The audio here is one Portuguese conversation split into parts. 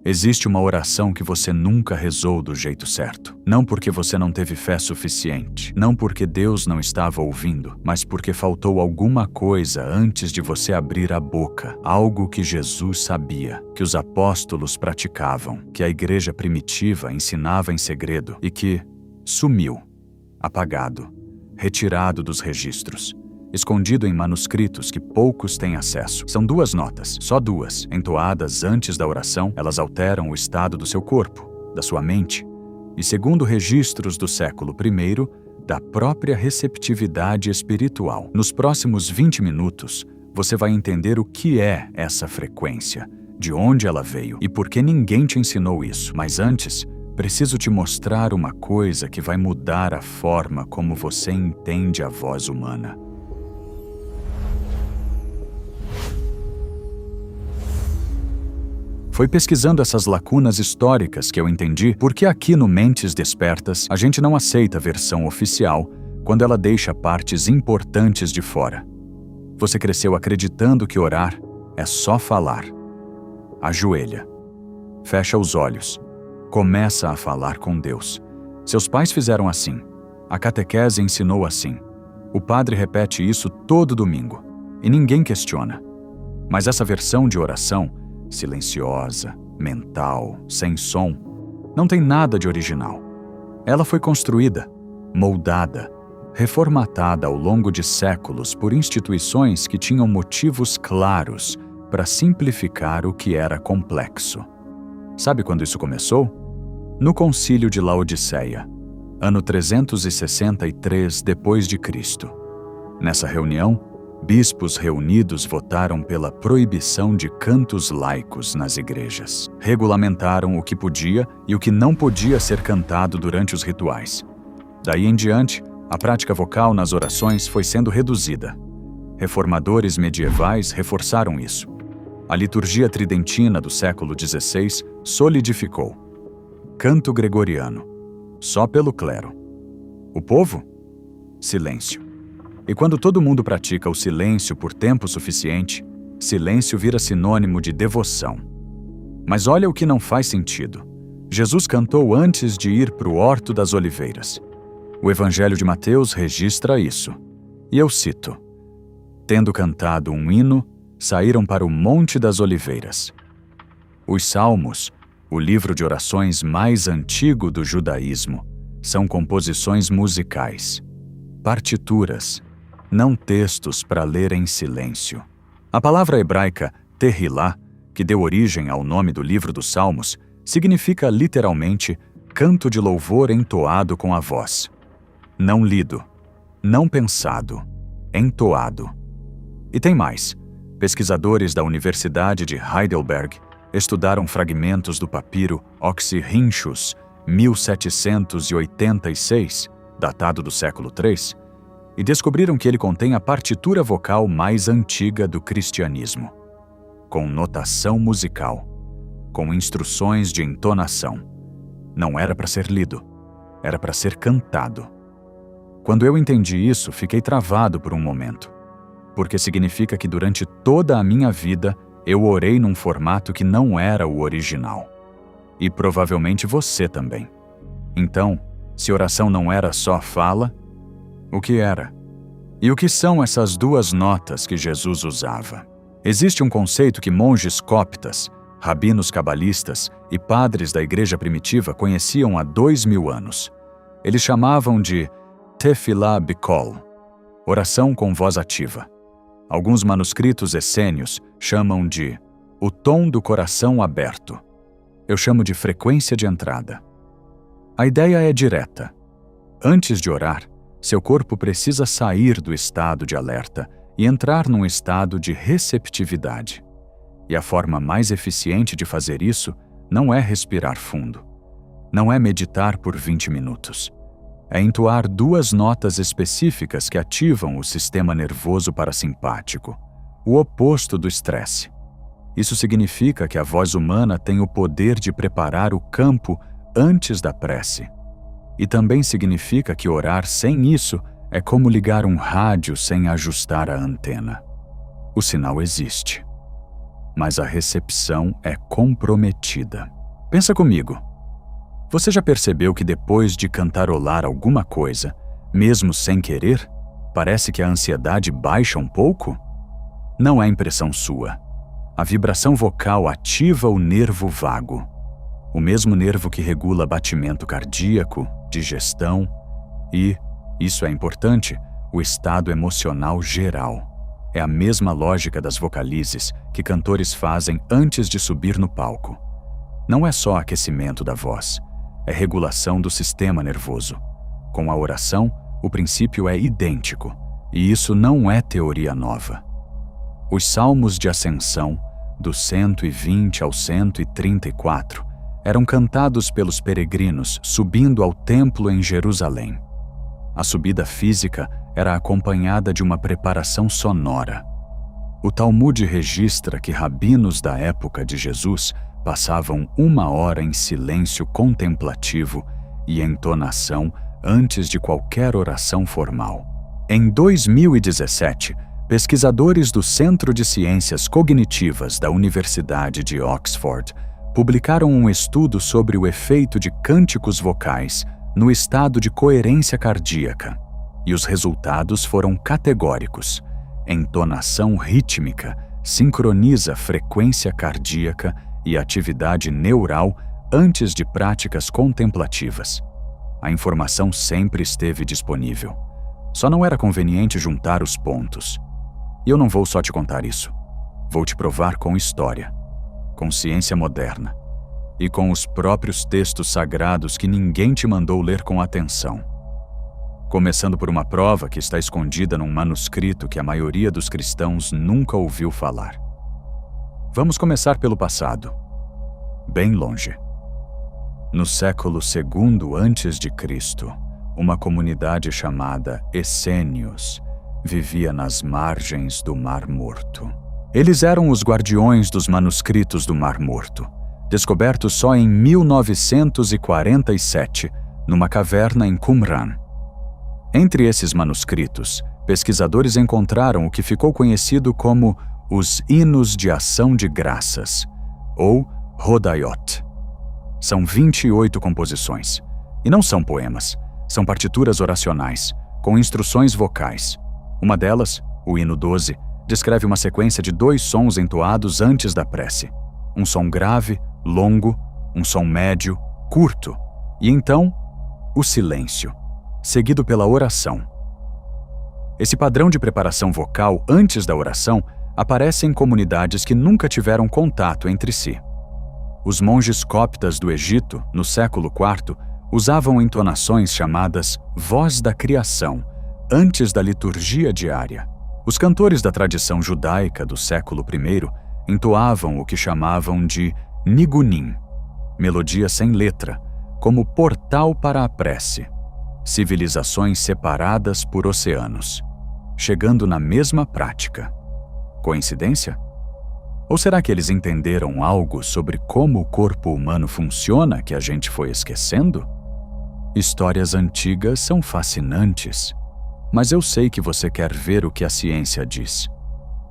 Existe uma oração que você nunca rezou do jeito certo. Não porque você não teve fé suficiente, não porque Deus não estava ouvindo, mas porque faltou alguma coisa antes de você abrir a boca. Algo que Jesus sabia, que os apóstolos praticavam, que a igreja primitiva ensinava em segredo e que sumiu, apagado, retirado dos registros, escondido em manuscritos que poucos têm acesso. São 2 notas, só 2, entoadas antes da oração. Elas alteram o estado do seu corpo, da sua mente, e segundo registros do século I, da própria receptividade espiritual. Nos próximos 20 minutos, você vai entender o que é essa frequência, de onde ela veio e por que ninguém te ensinou isso. Mas antes, preciso te mostrar uma coisa que vai mudar a forma como você entende a voz humana. Foi pesquisando essas lacunas históricas que eu entendi por que aqui no Mentes Despertas a gente não aceita a versão oficial quando ela deixa partes importantes de fora. Você cresceu acreditando que orar é só falar. Ajoelha. Fecha os olhos. Começa a falar com Deus. Seus pais fizeram assim. A catequese ensinou assim. O padre repete isso todo domingo. E ninguém questiona. Mas essa versão de oração, silenciosa, mental, sem som, não tem nada de original. Ela foi construída, moldada, reformatada ao longo de séculos por instituições que tinham motivos claros para simplificar o que era complexo. Sabe quando isso começou? No Concílio de Laodiceia, ano 363 d.C. Nessa reunião, bispos reunidos votaram pela proibição de cantos laicos nas igrejas. Regulamentaram o que podia e o que não podia ser cantado durante os rituais. Daí em diante, a prática vocal nas orações foi sendo reduzida. Reformadores medievais reforçaram isso. A liturgia tridentina do século XVI solidificou. Canto gregoriano, só pelo clero. O povo? Silêncio. E quando todo mundo pratica o silêncio por tempo suficiente, silêncio vira sinônimo de devoção. Mas olha o que não faz sentido. Jesus cantou antes de ir para o Horto das Oliveiras. O Evangelho de Mateus registra isso. E eu cito: tendo cantado um hino, saíram para o Monte das Oliveiras. Os Salmos, o livro de orações mais antigo do judaísmo, são composições musicais, partituras, não textos para ler em silêncio. A palavra hebraica Tehilá, que deu origem ao nome do livro dos Salmos, significa literalmente canto de louvor entoado com a voz. Não lido, não pensado, entoado. E tem mais. Pesquisadores da Universidade de Heidelberg estudaram fragmentos do papiro Oxyrhynchus 1786, datado do século III, e descobriram que ele contém a partitura vocal mais antiga do cristianismo, com notação musical, com instruções de entonação. Não era para ser lido, era para ser cantado. Quando eu entendi isso, fiquei travado por um momento, porque significa que durante toda a minha vida eu orei num formato que não era o original. E provavelmente você também. Então, se oração não era só fala, o que era? E o que são essas 2 notas que Jesus usava? Existe um conceito que monges coptas, rabinos cabalistas e padres da igreja primitiva conheciam há 2000 anos. Eles chamavam de Tefilá Bikol, oração com voz ativa. Alguns manuscritos essênios chamam de o tom do coração aberto. Eu chamo de frequência de entrada. A ideia é direta. Antes de orar, seu corpo precisa sair do estado de alerta e entrar num estado de receptividade. E a forma mais eficiente de fazer isso não é respirar fundo. Não é meditar por 20 minutos. É entoar 2 notas específicas que ativam o sistema nervoso parasimpático, o oposto do estresse. Isso significa que a voz humana tem o poder de preparar o campo antes da prece. E também significa que orar sem isso é como ligar um rádio sem ajustar a antena. O sinal existe. mas a recepção é comprometida. Pensa comigo. Você já percebeu que depois de cantarolar alguma coisa, mesmo sem querer, parece que a ansiedade baixa um pouco? Não é impressão sua. A vibração vocal ativa o nervo vago, o mesmo nervo que regula batimento cardíaco, digestão e, isso é importante, o estado emocional geral. É a mesma lógica das vocalizes que cantores fazem antes de subir no palco. Não é só aquecimento da voz, é regulação do sistema nervoso. Com a oração, o princípio é idêntico, e isso não é teoria nova. Os salmos de ascensão, do 120 ao 134, eram cantados pelos peregrinos subindo ao templo em Jerusalém. A subida física era acompanhada de uma preparação sonora. O Talmud registra que rabinos da época de Jesus passavam 1 hora em silêncio contemplativo e entonação antes de qualquer oração formal. Em 2017, pesquisadores do Centro de Ciências Cognitivas da Universidade de Oxford publicaram um estudo sobre o efeito de cânticos vocais no estado de coerência cardíaca, e os resultados foram categóricos. Entonação rítmica sincroniza frequência cardíaca e atividade neural antes de práticas contemplativas. A informação sempre esteve disponível. Só não era conveniente juntar os pontos. E eu não vou só te contar isso. Vou te provar com história, com ciência moderna e com os próprios textos sagrados que ninguém te mandou ler com atenção. Começando por uma prova que está escondida num manuscrito que a maioria dos cristãos nunca ouviu falar. Vamos começar pelo passado, bem longe. No século II a.C., uma comunidade chamada Essênios vivia nas margens do Mar Morto. Eles eram os guardiões dos manuscritos do Mar Morto, descobertos só em 1947, numa caverna em Qumran. Entre esses manuscritos, pesquisadores encontraram o que ficou conhecido como os Hinos de Ação de Graças, ou Hodayot. São 28 composições, e não são poemas, são partituras oracionais, com instruções vocais. Uma delas, o Hino 12, descreve uma sequência de 2 sons entoados antes da prece. Um som grave, longo, um som médio, curto, e então, o silêncio, seguido pela oração. Esse padrão de preparação vocal antes da oração aparece em comunidades que nunca tiveram contato entre si. Os monges coptas do Egito, no século IV, usavam entonações chamadas voz da criação, antes da liturgia diária. Os cantores da tradição judaica do século I entoavam o que chamavam de nigunim, melodia sem letra, como portal para a prece. Civilizações separadas por oceanos, chegando na mesma prática. Coincidência? Ou será que eles entenderam algo sobre como o corpo humano funciona que a gente foi esquecendo? Histórias antigas são fascinantes, mas eu sei que você quer ver o que a ciência diz.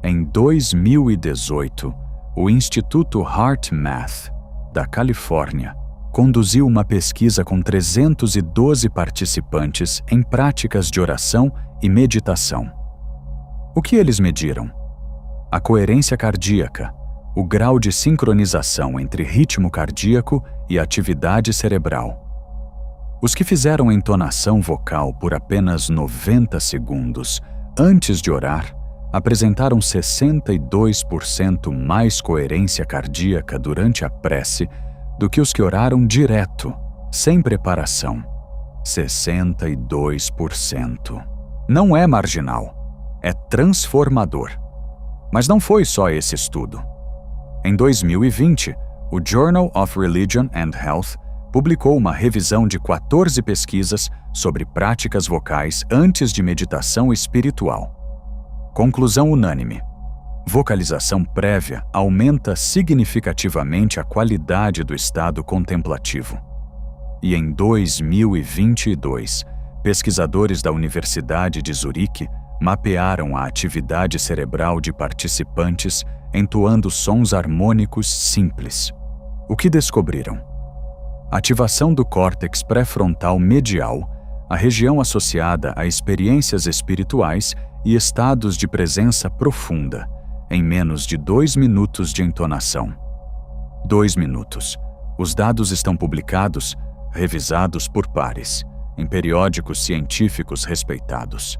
Em 2018, o Instituto HeartMath, da Califórnia, conduziu uma pesquisa com 312 participantes em práticas de oração e meditação. O que eles mediram? A coerência cardíaca, o grau de sincronização entre ritmo cardíaco e atividade cerebral. Os que fizeram entonação vocal por apenas 90 segundos antes de orar apresentaram 62% mais coerência cardíaca durante a prece do que os que oraram direto, sem preparação. 62%. Não é marginal, é transformador. Mas não foi só esse estudo. Em 2020, o Journal of Religion and Health publicou uma revisão de 14 pesquisas sobre práticas vocais antes de meditação espiritual. Conclusão unânime: vocalização prévia aumenta significativamente a qualidade do estado contemplativo. E em 2022, pesquisadores da Universidade de Zurique mapearam a atividade cerebral de participantes entoando sons harmônicos simples. O que descobriram? Ativação do córtex pré-frontal medial, a região associada a experiências espirituais e estados de presença profunda, em menos de 2 minutos de entonação. 2 minutos. Os dados estão publicados, revisados por pares, em periódicos científicos respeitados.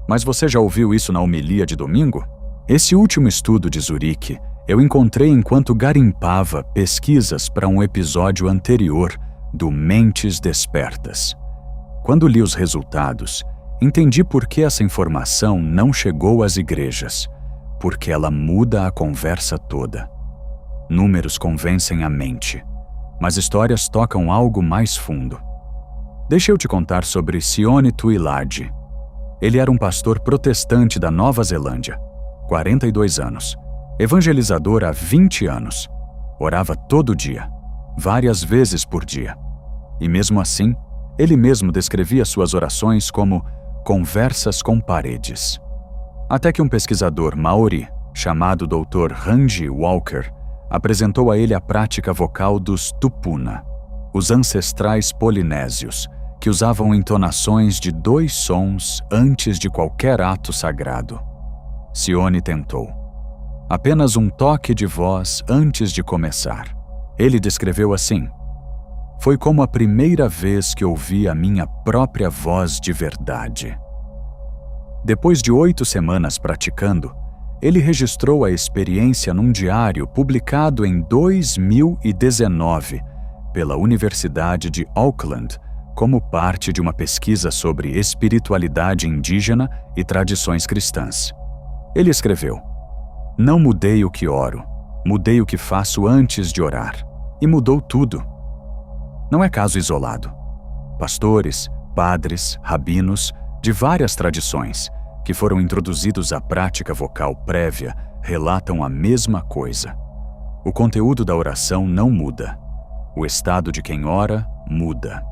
Mas você já ouviu isso na homilia de domingo? Esse último estudo de Zurique eu encontrei enquanto garimpava pesquisas para um episódio anterior do Mentes Despertas. Quando li os resultados, entendi por que essa informação não chegou às igrejas, porque ela muda a conversa toda. Números convencem a mente, mas histórias tocam algo mais fundo. Deixa eu te contar sobre Sione Tuilagi. Ele era um pastor protestante da Nova Zelândia, 42 anos, evangelizador há 20 anos. Orava todo dia, várias vezes por dia. E mesmo assim, ele mesmo descrevia suas orações como conversas com paredes. Até que um pesquisador maori, chamado Dr. Randy Walker, apresentou a ele a prática vocal dos tupuna, os ancestrais polinésios, que usavam entonações de 2 sons antes de qualquer ato sagrado. Sione tentou. Apenas um toque de voz antes de começar. Ele descreveu assim: foi como a primeira vez que ouvi a minha própria voz de verdade. Depois de 8 semanas praticando, ele registrou a experiência num diário publicado em 2019 pela Universidade de Auckland, como parte de uma pesquisa sobre espiritualidade indígena e tradições cristãs. Ele escreveu: não mudei o que oro, mudei o que faço antes de orar, e mudou tudo. Não é caso isolado. Pastores, padres, rabinos, de várias tradições, que foram introduzidos à prática vocal prévia, relatam a mesma coisa. O conteúdo da oração não muda. O estado de quem ora muda.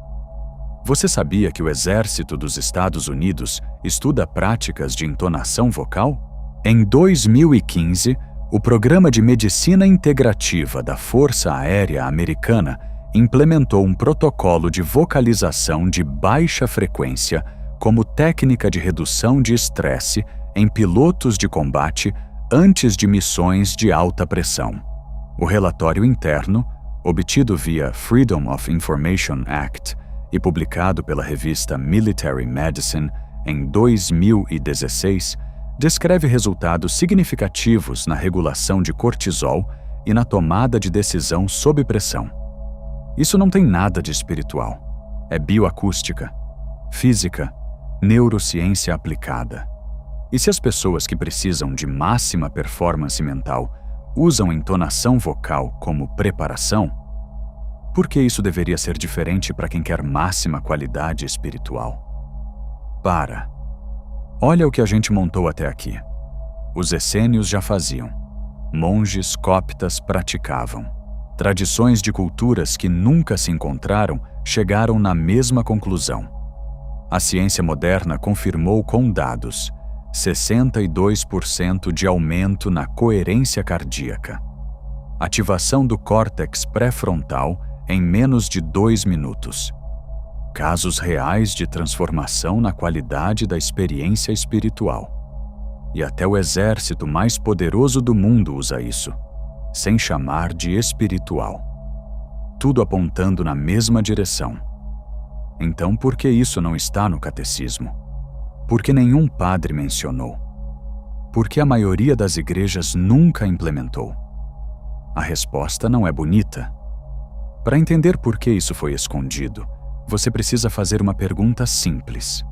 Você sabia que o Exército dos Estados Unidos estuda práticas de entonação vocal? Em 2015, o Programa de Medicina Integrativa da Força Aérea Americana implementou um protocolo de vocalização de baixa frequência como técnica de redução de estresse em pilotos de combate antes de missões de alta pressão. O relatório interno, obtido via Freedom of Information Act e publicado pela revista Military Medicine em 2016, descreve resultados significativos na regulação de cortisol e na tomada de decisão sob pressão. Isso não tem nada de espiritual. É bioacústica, física, neurociência aplicada. E se as pessoas que precisam de máxima performance mental usam entonação vocal como preparação, por que isso deveria ser diferente para quem quer máxima qualidade espiritual? Para. Olha o que a gente montou até aqui. Os essênios já faziam. Monges coptas praticavam. Tradições de culturas que nunca se encontraram chegaram na mesma conclusão. A ciência moderna confirmou com dados 62% de aumento na coerência cardíaca. Ativação do córtex pré-frontal em menos de 2 minutos. Casos reais de transformação na qualidade da experiência espiritual. E até o exército mais poderoso do mundo usa isso, sem chamar de espiritual. Tudo apontando na mesma direção. Então, por que isso não está no catecismo? Por que nenhum padre mencionou? Por que a maioria das igrejas nunca implementou? A resposta não é bonita. Para entender por que isso foi escondido, você precisa fazer uma pergunta simples.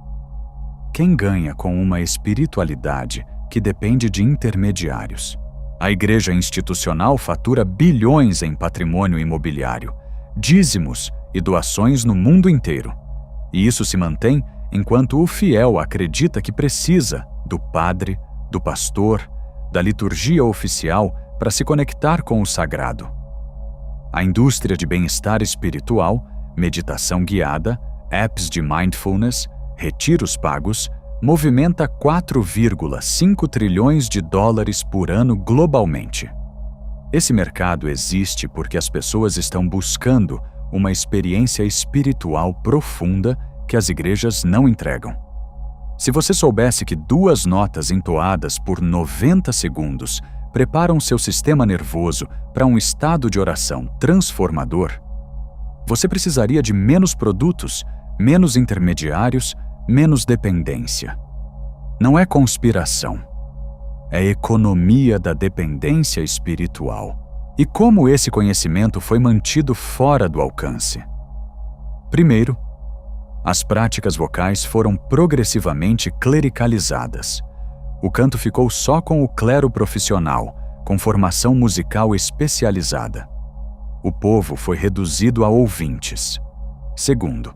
Quem ganha com uma espiritualidade que depende de intermediários? A igreja institucional fatura bilhões em patrimônio imobiliário, dízimos e doações no mundo inteiro. E isso se mantém enquanto o fiel acredita que precisa do padre, do pastor, da liturgia oficial para se conectar com o sagrado. A indústria de bem-estar espiritual, meditação guiada, apps de mindfulness, retiros pagos, movimenta 4,5 trilhões de dólares por ano globalmente. Esse mercado existe porque as pessoas estão buscando uma experiência espiritual profunda que as igrejas não entregam. Se você soubesse que 2 notas entoadas por 90 segundos preparam seu sistema nervoso para um estado de oração transformador, você precisaria de menos produtos, menos intermediários, menos dependência. Não é conspiração. É economia da dependência espiritual. E como esse conhecimento foi mantido fora do alcance? Primeiro, as práticas vocais foram progressivamente clericalizadas. O canto ficou só com o clero profissional, com formação musical especializada. O povo foi reduzido a ouvintes. Segundo,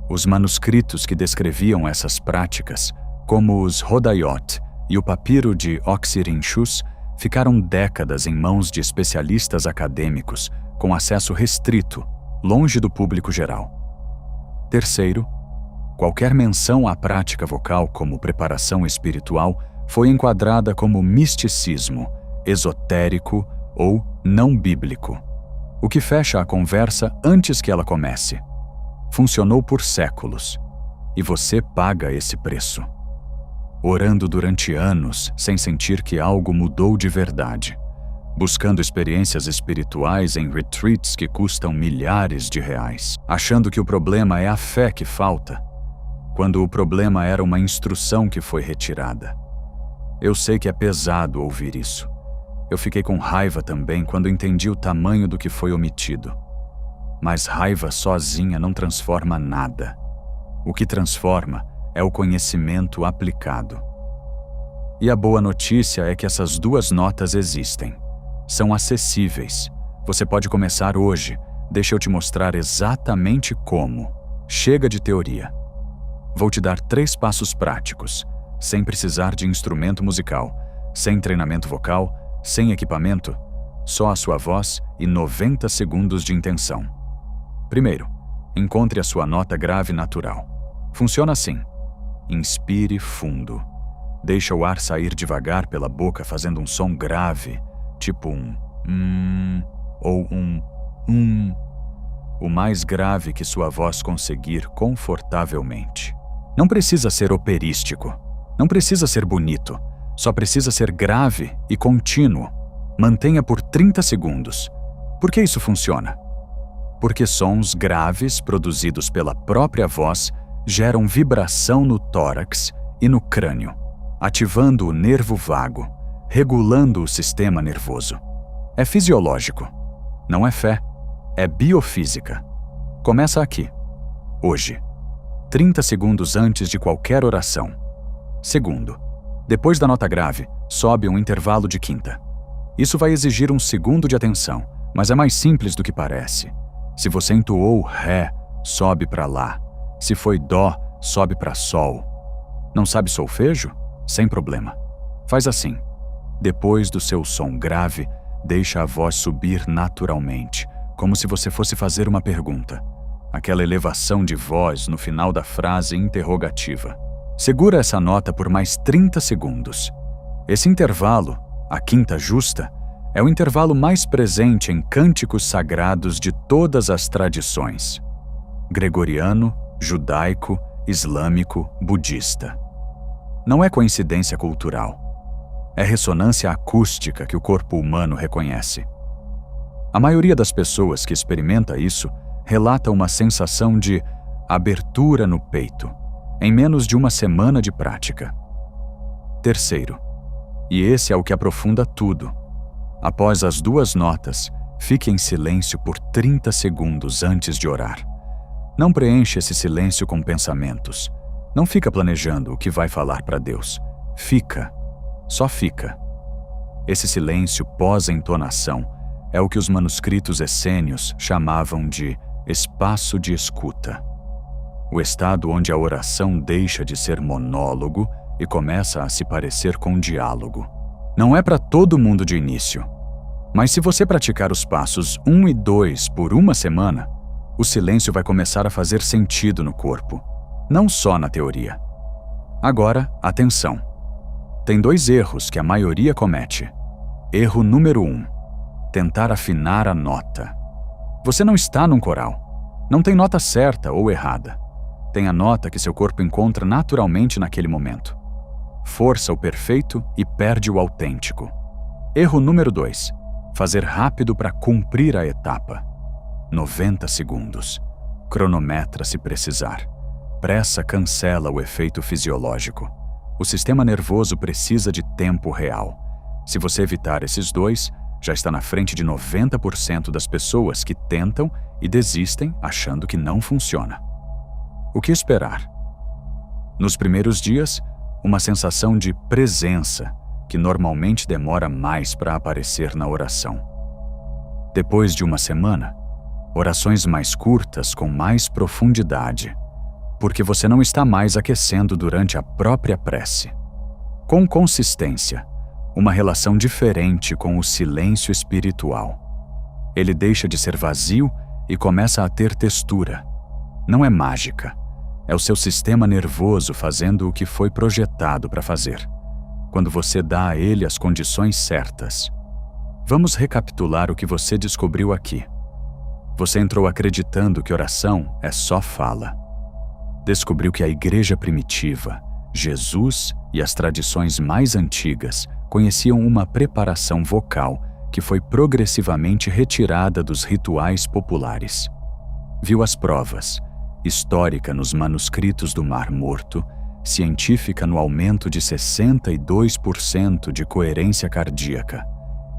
os manuscritos que descreviam essas práticas, como os Hodayot e o papiro de Oxyrhynchus, ficaram décadas em mãos de especialistas acadêmicos com acesso restrito, longe do público geral. Terceiro, qualquer menção à prática vocal como preparação espiritual foi enquadrada como misticismo, esotérico ou não bíblico, o que fecha a conversa antes que ela comece. Funcionou por séculos, e você paga esse preço. Orando durante anos sem sentir que algo mudou de verdade, buscando experiências espirituais em retreats que custam milhares de reais, achando que o problema é a fé que falta, quando o problema era uma instrução que foi retirada. Eu sei que é pesado ouvir isso. Eu fiquei com raiva também quando entendi o tamanho do que foi omitido. Mas raiva sozinha não transforma nada. O que transforma é o conhecimento aplicado. E a boa notícia é que essas 2 notas existem. São acessíveis. Você pode começar hoje. Deixa eu te mostrar exatamente como. Chega de teoria. Vou te dar 3 passos práticos, sem precisar de instrumento musical, sem treinamento vocal, sem equipamento, só a sua voz e 90 segundos de intenção. Primeiro, encontre a sua nota grave natural. Funciona assim. Inspire fundo. Deixa o ar sair devagar pela boca fazendo um som grave, tipo um ou um. O mais grave que sua voz conseguir confortavelmente. Não precisa ser operístico. Não precisa ser bonito. Só precisa ser grave e contínuo. Mantenha por 30 segundos. Por que isso funciona? Porque sons graves produzidos pela própria voz geram vibração no tórax e no crânio, ativando o nervo vago, regulando o sistema nervoso. É fisiológico. Não é fé. É biofísica. Começa aqui. Hoje. 30 segundos antes de qualquer oração. Segundo, depois da nota grave, sobe um intervalo de quinta. Isso vai exigir 1 segundo de atenção, mas é mais simples do que parece. Se você entoou Ré, sobe para Lá. Se foi Dó, sobe para Sol. Não sabe solfejo? Sem problema. Faz assim. Depois do seu som grave, deixa a voz subir naturalmente, como se você fosse fazer uma pergunta. Aquela elevação de voz no final da frase interrogativa. Segura essa nota por mais 30 segundos. Esse intervalo, a quinta justa, é o intervalo mais presente em cânticos sagrados de todas as tradições: gregoriano, judaico, islâmico, budista. Não é coincidência cultural. É ressonância acústica que o corpo humano reconhece. A maioria das pessoas que experimenta isso relata uma sensação de abertura no peito, em menos de 1 semana de prática. Terceiro, e esse é o que aprofunda tudo. Após as 2 notas, fique em silêncio por 30 segundos antes de orar. Não preencha esse silêncio com pensamentos. Não fica planejando o que vai falar para Deus. Fica. Só fica. Esse silêncio pós-entonação é o que os manuscritos essênios chamavam de espaço de escuta. O estado onde a oração deixa de ser monólogo e começa a se parecer com diálogo. Não é para todo mundo de início. Mas se você praticar os passos 1 e 2 por 1 semana, o silêncio vai começar a fazer sentido no corpo, não só na teoria. Agora, atenção. Tem 2 erros que a maioria comete. Erro número 1. Tentar afinar a nota. Você não está num coral. Não tem nota certa ou errada. Tem a nota que seu corpo encontra naturalmente naquele momento. Força o perfeito e perde o autêntico. Erro número 2. Fazer rápido para cumprir a etapa. 90 segundos. Cronometra se precisar. Pressa cancela o efeito fisiológico. O sistema nervoso precisa de tempo real. Se você evitar esses 2, já está na frente de 90% das pessoas que tentam e desistem achando que não funciona. O que esperar? Nos primeiros dias, uma sensação de presença, que normalmente demora mais para aparecer na oração. Depois de uma semana, orações mais curtas com mais profundidade, porque você não está mais aquecendo durante a própria prece. Com consistência, uma relação diferente com o silêncio espiritual. Ele deixa de ser vazio e começa a ter textura. Não é mágica, é o seu sistema nervoso fazendo o que foi projetado para fazer, quando você dá a ele as condições certas. Vamos recapitular o que você descobriu aqui. Você entrou acreditando que oração é só fala. Descobriu que a igreja primitiva, Jesus e as tradições mais antigas conheciam uma preparação vocal que foi progressivamente retirada dos rituais populares. Viu as provas, histórica nos manuscritos do Mar Morto, científica no aumento de 62% de coerência cardíaca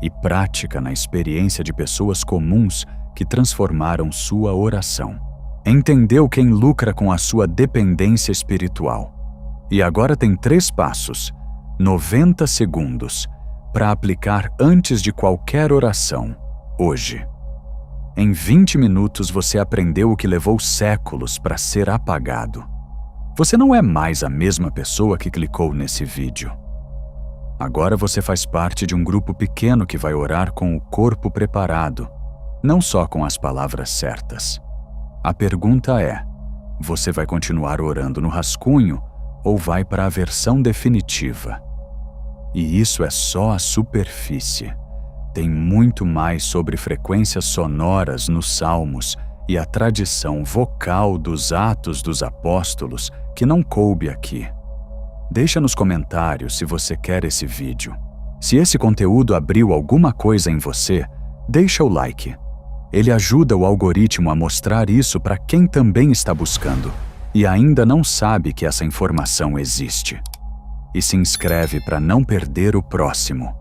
e prática na experiência de pessoas comuns que transformaram sua oração. Entendeu quem lucra com a sua dependência espiritual. E agora tem 3 passos, 90 segundos, para aplicar antes de qualquer oração, hoje. Em 20 minutos você aprendeu o que levou séculos para ser apagado. Você não é mais a mesma pessoa que clicou nesse vídeo. Agora você faz parte de um grupo pequeno que vai orar com o corpo preparado, não só com as palavras certas. A pergunta é: você vai continuar orando no rascunho ou vai para a versão definitiva? E isso é só a superfície. Tem muito mais sobre frequências sonoras nos Salmos e a tradição vocal dos Atos dos Apóstolos que não coube aqui. Deixa nos comentários se você quer esse vídeo. Se esse conteúdo abriu alguma coisa em você, deixa o like. Ele ajuda o algoritmo a mostrar isso para quem também está buscando e ainda não sabe que essa informação existe. E se inscreve para não perder o próximo,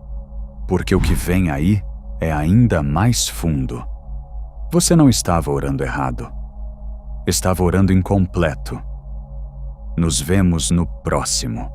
porque o que vem aí é ainda mais fundo. Você não estava orando errado. Estava orando incompleto. Nos vemos no próximo.